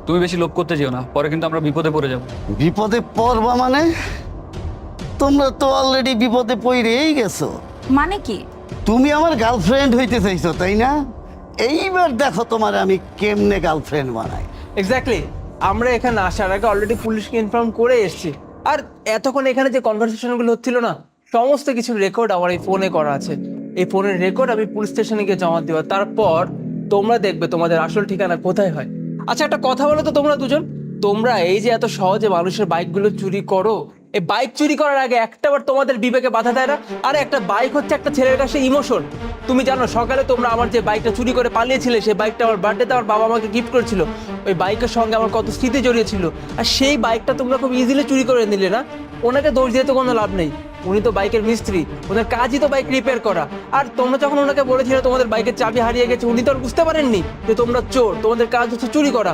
তুমি বেশি লোভ করতে যেও না, পরে কিন্তু আমরা বিপদে পড়ে যাবো। বিপদে পড়বা মানে? তোমরা তো অলরেডি বিপদে পড়েই গেছো। মানে কি? তুমি আমার গার্লফ্রেন্ড হইতে চাইছো তাই না? এইবার দেখো তোমার আমি কেমনে গার্লফ্রেন্ড বানাই। এক্স্যাক্টলি, আমরা এখানে আসার আগে অলরেডি পুলিশকে ইনফর্ম করে এসেছি। আর এতক্ষণ এখানে যে কনভারসেশনগুলো হচ্ছিল না, সমস্ত কিছু রেকর্ড আমার এই ফোনে করা আছে। এই ফোনের রেকর্ড আমি পুলিশ স্টেশনে গিয়ে জমা দেবো, তারপর তোমরা দেখবে তোমাদের আসল ঠিকানা কোথায় হয়। আচ্ছা, একটা কথা বলো তো তোমরা দুজন, তোমরা এই যে এত সহজে মানুষের বাইকগুলো চুরি করো, এই বাইক চুরি করার আগে একটাবার তোমাদের বিবেকে বাধা দেয় না? আরে একটা বাইক হচ্ছে একটা ছেলের কাছে ইমোশন। তুমি জানো সকালে তোমরা আমার যে বাইকটা চুরি করে পালিয়েছিলে, সেই বাইকটা আমার বার্থডেতে আমার বাবা আমাকে গিফট করেছিল। ওই বাইকের সঙ্গে আমার কত স্মৃতি জড়িয়ে ছিল, আর সেই বাইকটা তোমরা খুব ইজিলি চুরি করে নিলে না? ওনাকে দোষ দিয়ে তো কোনো লাভ নেই, উনি তো বাইকের মিস্ত্রি, ওনার কাজই তো বাইক রিপেয়ার করা। আর তোমরা যখন ওনাকে বলেছিলে তোমাদের বাইকের চাবি হারিয়ে গেছে, উনি তো আর বুঝতে পারেননি যে তোমরা চোর, তোমাদের কাজ হচ্ছে চুরি করা।